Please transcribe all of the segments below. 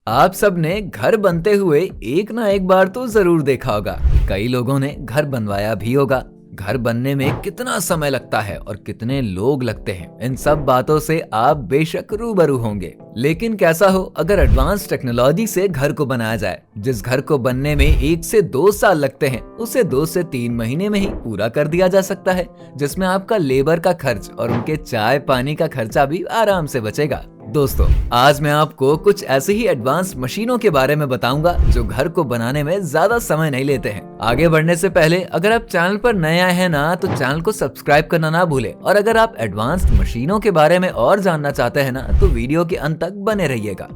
आप सब ने घर बनते हुए एक ना एक बार तो जरूर देखा होगा। कई लोगों ने घर बनवाया भी होगा। घर बनने में कितना समय लगता है और कितने लोग लगते हैं, इन सब बातों से आप बेशक रूबरू होंगे। लेकिन कैसा हो अगर एडवांस टेक्नोलॉजी से घर को बनाया जाए। जिस घर को बनने में 1 से 2 साल लगते हैं, उसे 2 से 3 महीने में ही पूरा कर दिया जा सकता है, जिसमें आपका लेबर का खर्च और उनके चाय पानी का खर्चा भी आराम से बचेगा। दोस्तों, आज मैं आपको कुछ ऐसी ही एडवांस मशीनों के बारे में बताऊंगा जो घर को बनाने में ज्यादा समय नहीं लेते हैं। आगे बढ़ने से पहले अगर आप चैनल पर नए आए हैं ना, तो चैनल को सब्सक्राइब करना ना भूलें। और अगर आप एडवांस्ड मशीनों के बारे में और जानना चाहते हैं ना, तो वीडियो के अंत तक बने रहिएगा।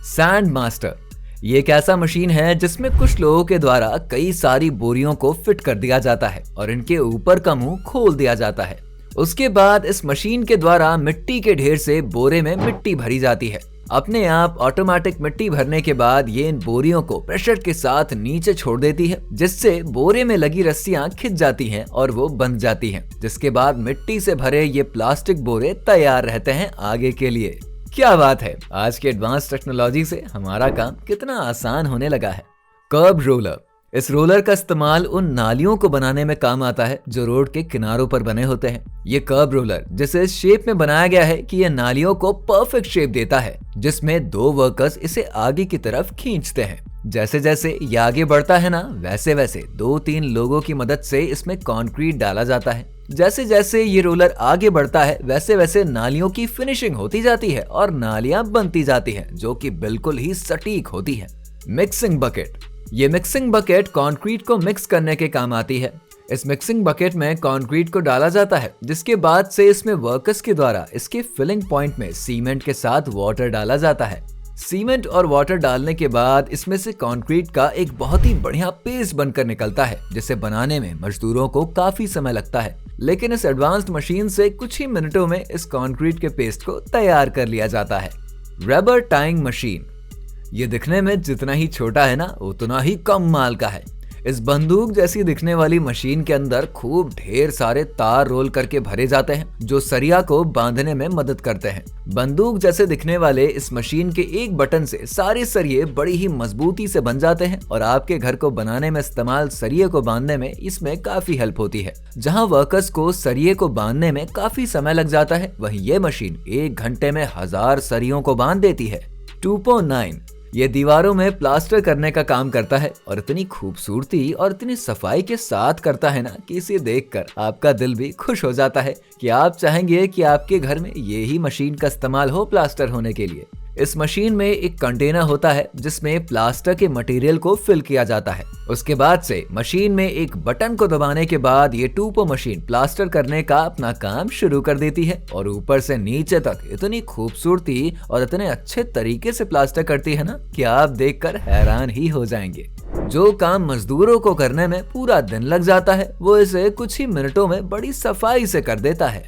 सैंड मास्टर ये एक ऐसा मशीन है जिसमें कुछ लोगों के द्वारा कई सारी बोरियों को फिट कर दिया जाता है और इनके ऊपर का मुंह खोल दिया जाता है। उसके बाद इस मशीन के द्वारा मिट्टी के ढेर से बोरे में मिट्टी भरी जाती है। अपने आप ऑटोमेटिक मिट्टी भरने के बाद ये इन बोरियों को प्रेशर के साथ नीचे छोड़ देती है, जिससे बोरे में लगी रस्सियां खिंच जाती हैं और वो बंध जाती हैं। जिसके बाद मिट्टी से भरे ये प्लास्टिक बोरे तैयार रहते हैं आगे के लिए। क्या बात है, आज की एडवांस टेक्नोलॉजी से हमारा काम कितना आसान होने लगा है। कर्ब रोलर इस रोलर का इस्तेमाल उन नालियों को बनाने में काम आता है जो रोड के किनारों पर बने होते हैं। ये कर्ब रोलर जिसे इस शेप में बनाया गया है कि ये नालियों को परफेक्ट शेप देता है, जिसमें 2 वर्कर्स इसे आगे की तरफ खींचते हैं। जैसे जैसे ये आगे बढ़ता है ना, वैसे वैसे 2-3 लोगों की मदद से इसमें कंक्रीट डाला जाता है। जैसे जैसे ये रोलर आगे बढ़ता है, वैसे वैसे नालियों की फिनिशिंग होती जाती है और नालियां बनती जाती हैं, जो कि बिल्कुल ही सटीक होती है। मिक्सिंग बकेट ये मिक्सिंग बकेट कंक्रीट को मिक्स करने के काम आती है। इस मिक्सिंग बकेट में कंक्रीट को डाला जाता है, जिसके बाद से इसमें वर्कर्स के द्वारा इसके फिलिंग पॉइंट में सीमेंट के साथ वाटर डाला जाता है। सीमेंट और वाटर डालने के बाद इसमें से कंक्रीट का एक बहुत ही बढ़िया पेस्ट बनकर निकलता है, जिसे बनाने में मजदूरों को काफी समय लगता है। लेकिन इस एडवांस्ड मशीन से कुछ ही मिनटों में इस कंक्रीट के पेस्ट को तैयार कर लिया जाता है। रबर टाइंग मशीन ये दिखने में जितना ही छोटा है ना, उतना ही कम माल का है। इस बंदूक जैसी दिखने वाली मशीन के अंदर खूब ढेर सारे तार रोल करके भरे जाते हैं, जो सरिया को बांधने में मदद करते हैं। बंदूक जैसे दिखने वाले इस मशीन के एक बटन से सारे सरिये बड़ी ही मजबूती से बन जाते हैं और आपके घर को बनाने में इस्तेमाल सरिये को बांधने में इसमें काफी हेल्प होती है। जहाँ वर्कर्स को सरिये को बांधने में काफी समय लग जाता है, वहीं ये मशीन 1 घंटे में 1000 सरियों को बांध देती है। 2.9 ये दीवारों में प्लास्टर करने का काम करता है और इतनी खूबसूरती और इतनी सफाई के साथ करता है ना, कि इसे देखकर आपका दिल भी खुश हो जाता है कि आप चाहेंगे कि आपके घर में ये ही मशीन का इस्तेमाल हो प्लास्टर होने के लिए। इस मशीन में एक कंटेनर होता है जिसमें प्लास्टर के मटेरियल को फिल किया जाता है। उसके बाद से मशीन में एक बटन को दबाने के बाद ये 2पो मशीन प्लास्टर करने का अपना काम शुरू कर देती है और ऊपर से नीचे तक इतनी खूबसूरती और इतने अच्छे तरीके से प्लास्टर करती है ना, कि आप देखकर हैरान ही हो जाएंगे। जो काम मजदूरों को करने में पूरा दिन लग जाता है, वो इसे कुछ ही मिनटों में बड़ी सफाई से कर देता है।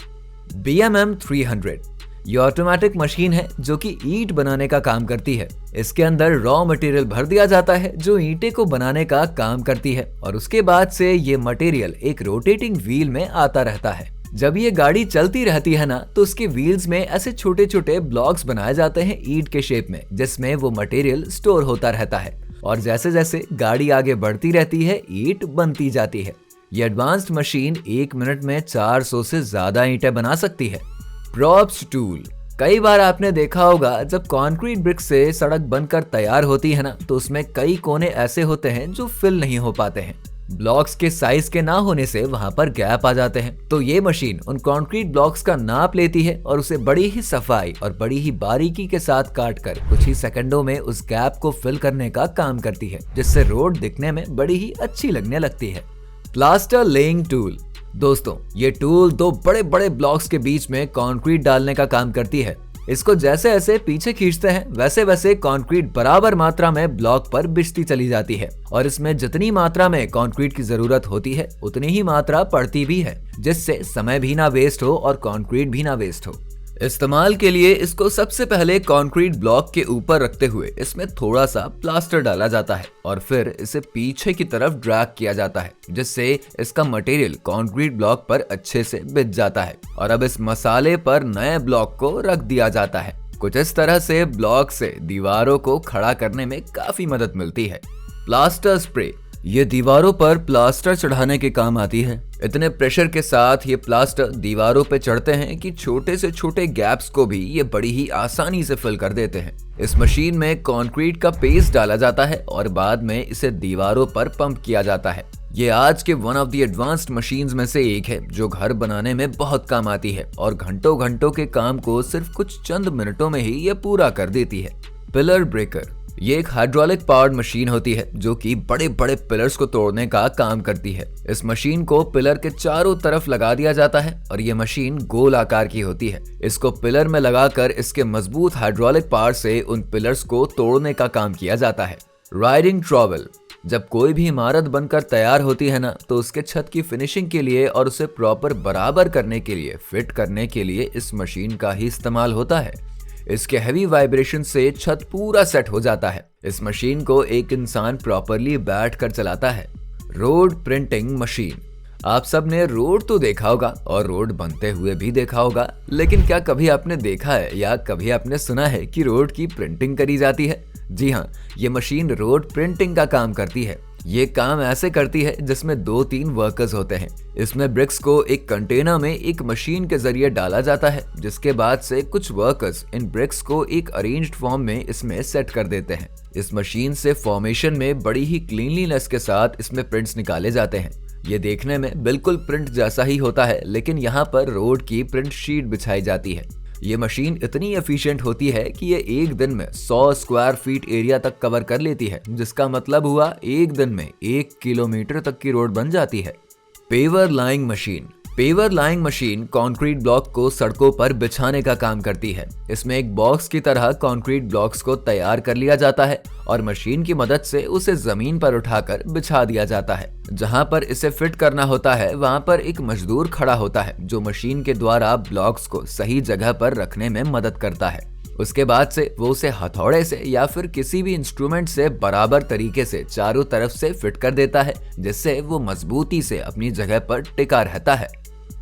BMM 300 ये ऑटोमेटिक मशीन है जो कि ईंट बनाने का काम करती है। इसके अंदर रॉ मटेरियल भर दिया जाता है जो ईंटें को बनाने का काम करती है और उसके बाद से ये मटेरियल एक रोटेटिंग व्हील में आता रहता है। जब ये गाड़ी चलती रहती है ना, तो उसके व्हील्स में ऐसे छोटे छोटे ब्लॉक्स बनाए जाते हैं ईंट के शेप में, जिसमें वो मटेरियल स्टोर होता रहता है और जैसे जैसे गाड़ी आगे बढ़ती रहती है, ईंट बनती जाती है। ये एडवांस्ड मशीन 1 मिनट में 400 से ज्यादा ईंटें बना सकती है। प्रॉप्स टूल कई बार आपने देखा होगा, जब कंक्रीट ब्रिक से सड़क बनकर तैयार होती है ना, तो उसमें कई कोने ऐसे होते हैं जो फिल नहीं हो पाते हैं। ब्लॉक्स के साइज के ना होने से वहां पर गैप आ जाते हैं। तो ये मशीन उन कंक्रीट ब्लॉक्स का नाप लेती है और उसे बड़ी ही सफाई और बड़ी ही बारीकी के साथ काटकर कुछ ही सेकंडों में उस गैप को फिल करने का काम करती है, जिससे रोड दिखने में बड़ी ही अच्छी लगने लगती है। प्लास्टर लेइंग टूल दोस्तों, ये टूल 2 बड़े बड़े ब्लॉक्स के बीच में कंक्रीट डालने का काम करती है। इसको जैसे ऐसे पीछे खींचते हैं, वैसे वैसे कंक्रीट बराबर मात्रा में ब्लॉक पर बिछती चली जाती है और इसमें जितनी मात्रा में कंक्रीट की जरूरत होती है, उतनी ही मात्रा पड़ती भी है, जिससे समय भी ना वेस्ट हो और कंक्रीट भी ना वेस्ट हो। इस्तेमाल के लिए इसको सबसे पहले कंक्रीट ब्लॉक के ऊपर रखते हुए इसमें थोड़ा सा प्लास्टर डाला जाता है और फिर इसे पीछे की तरफ ड्रैग किया जाता है, जिससे इसका मटेरियल कंक्रीट ब्लॉक पर अच्छे से बिछ जाता है और अब इस मसाले पर नए ब्लॉक को रख दिया जाता है। कुछ इस तरह से ब्लॉक से दीवारों को खड़ा करने में काफी मदद मिलती है। प्लास्टर स्प्रे, ये दीवारों पर प्लास्टर चढ़ाने के काम आती है। इतने प्रेशर के साथ ये प्लास्टर दीवारों पे चढ़ते हैं कि छोटे से छोटे गैप्स को भी ये बड़ी ही आसानी से फिल कर देते हैं। इस मशीन में कंक्रीट का पेस्ट डाला जाता है और बाद में इसे दीवारों पर पंप किया जाता है। ये आज के one of the advanced machines में से एक है जो घर बनाने में बहुत काम आती है और घंटों घंटों के काम को सिर्फ कुछ चंद मिनटों में ही ये पूरा कर देती है। पिलर ब्रेकर, ये एक हाइड्रोलिक पावर्ड मशीन होती है जो कि बड़े बड़े पिलर्स को तोड़ने का काम करती है। इस मशीन को पिलर के चारों तरफ लगा दिया जाता है और ये मशीन गोल आकार की होती है। इसको पिलर में लगाकर इसके मजबूत हाइड्रोलिक पावर से उन पिलर्स को तोड़ने का काम किया जाता है। राइडिंग ट्रॉवल, जब कोई भी इमारत बनकर तैयार होती है ना, तो उसके छत की फिनिशिंग के लिए और उसे प्रॉपर बराबर करने के लिए, फिट करने के लिए इस मशीन का ही इस्तेमाल होता है। इसके हैवी वाइब्रेशन से छत पूरा सेट हो जाता है। इस मशीन को एक इंसान प्रॉपरली बैठ कर चलाता है। रोड प्रिंटिंग मशीन, आप सब ने रोड तो देखा होगा और रोड बनते हुए भी देखा होगा, लेकिन क्या कभी आपने देखा है या कभी आपने सुना है कि रोड की प्रिंटिंग करी जाती है? जी हाँ, ये मशीन रोड प्रिंटिंग का काम करती है। ये काम ऐसे करती है जिसमें 2-3 वर्कर्स होते हैं। इसमें ब्रिक्स को एक कंटेनर में एक मशीन के जरिए डाला जाता है, जिसके बाद से कुछ वर्कर्स इन ब्रिक्स को एक अरेंज्ड फॉर्म में इसमें सेट कर देते हैं। इस मशीन से फॉर्मेशन में बड़ी ही क्लीनलीनेस के साथ इसमें प्रिंट्स निकाले जाते हैं। ये देखने में बिल्कुल प्रिंट जैसा ही होता है, लेकिन यहाँ पर रोड की प्रिंट शीट बिछाई जाती है। ये मशीन इतनी एफिशिएंट होती है कि ये एक दिन में 100 स्क्वायर फीट एरिया तक कवर कर लेती है, जिसका मतलब हुआ एक दिन में 1 किलोमीटर तक की रोड बन जाती है। Paver laying machine, paver laying machine concrete block को सड़कों पर बिछाने का काम करती है। इसमें एक बॉक्स की तरह कंक्रीट ब्लॉक्स को तैयार कर लिया जाता है और मशीन की मदद से उसे जमीन पर उठाकर बिछा दिया जाता है। जहां पर इसे फिट करना होता है वहां पर एक मजदूर खड़ा होता है जो मशीन के द्वारा ब्लॉक्स को सही जगह पर रखने में मदद करता है। उसके बाद से वो उसे हथौड़े से या फिर किसी भी इंस्ट्रूमेंट से बराबर तरीके से चारों तरफ से फिट कर देता है, जिससे वो मजबूती से अपनी जगह पर टिका रहता है।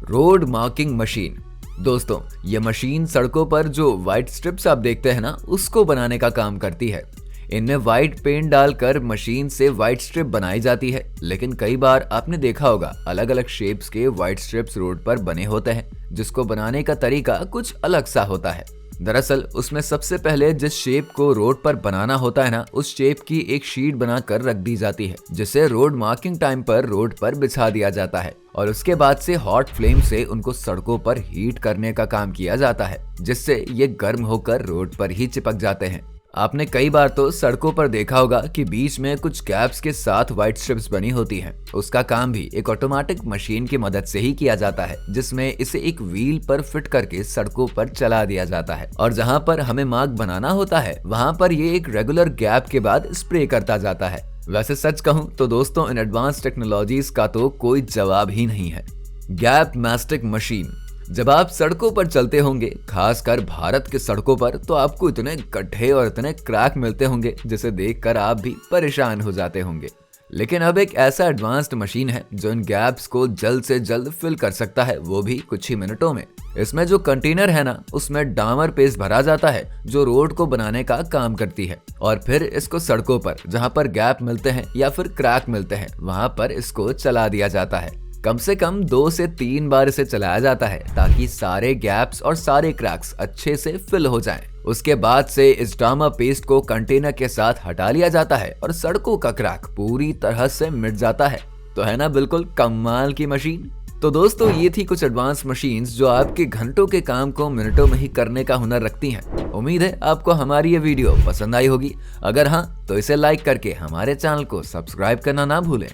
रोड मार्किंग मशीन, दोस्तों ये मशीन सड़कों पर जो व्हाइट स्ट्रिप्स आप देखते हैं ना, उसको बनाने का काम करती है। इनमें व्हाइट पेंट डालकर मशीन से व्हाइट स्ट्रिप बनाई जाती है, लेकिन कई बार आपने देखा होगा अलग अलग शेप्स के व्हाइट स्ट्रिप्स रोड पर बने होते हैं, जिसको बनाने का तरीका कुछ अलग सा होता है। दरअसल उसमें सबसे पहले जिस शेप को रोड पर बनाना होता है ना, उस शेप की एक शीट बनाकर रख दी जाती है, जिसे रोड मार्किंग टाइम पर रोड पर बिछा दिया जाता है और उसके बाद से हॉट फ्लेम से उनको सड़कों पर हीट करने का काम किया जाता है, जिससे ये गर्म होकर रोड पर ही चिपक जाते हैं। आपने कई बार तो सड़कों पर देखा होगा कि बीच में कुछ गैप्स के साथ व्हाइट स्ट्रिप्स बनी होती हैं। उसका काम भी एक ऑटोमेटिक मशीन की मदद से ही किया जाता है, जिसमें इसे एक व्हील पर फिट करके सड़कों पर चला दिया जाता है और जहां पर हमें मार्क बनाना होता है वहां पर ये एक रेगुलर गैप के बाद स्प्रे करता जाता है। वैसे सच कहूं तो दोस्तों, इन एडवांस टेक्नोलॉजीज का तो कोई जवाब ही नहीं है। गैप मैस्टिक मशीन, जब आप सड़कों पर चलते होंगे, खासकर भारत के सड़कों पर, तो आपको इतने गड्ढे और इतने क्रैक मिलते होंगे जिसे देखकर आप भी परेशान हो जाते होंगे। लेकिन अब एक ऐसा एडवांस्ड मशीन है जो इन गैप्स को जल्द से जल्द फिल कर सकता है, वो भी कुछ ही मिनटों में। इसमें जो कंटेनर है ना, उसमें डामर पेस्ट भरा जाता है जो रोड को बनाने का काम करती है और फिर इसको सड़कों पर जहां पर गैप मिलते हैं या फिर क्रैक मिलते हैं वहां पर इसको चला दिया जाता है। कम से कम 2 से 3 बार इसे चलाया जाता है ताकि सारे गैप्स और सारे क्रैक्स अच्छे से फिल हो जाएं। उसके बाद से इस डामर पेस्ट को कंटेनर के साथ हटा लिया जाता है और सड़कों का क्रैक पूरी तरह से मिट जाता है। तो है ना बिल्कुल कमाल की मशीन। तो दोस्तों, ये थी कुछ एडवांस मशीन्स जो आपके घंटों के काम को मिनटों में ही करने का हुनर रखती हैं। उम्मीद है आपको हमारी ये वीडियो पसंद आई होगी। अगर हाँ, तो इसे लाइक करके हमारे चैनल को सब्सक्राइब करना ना भूलें।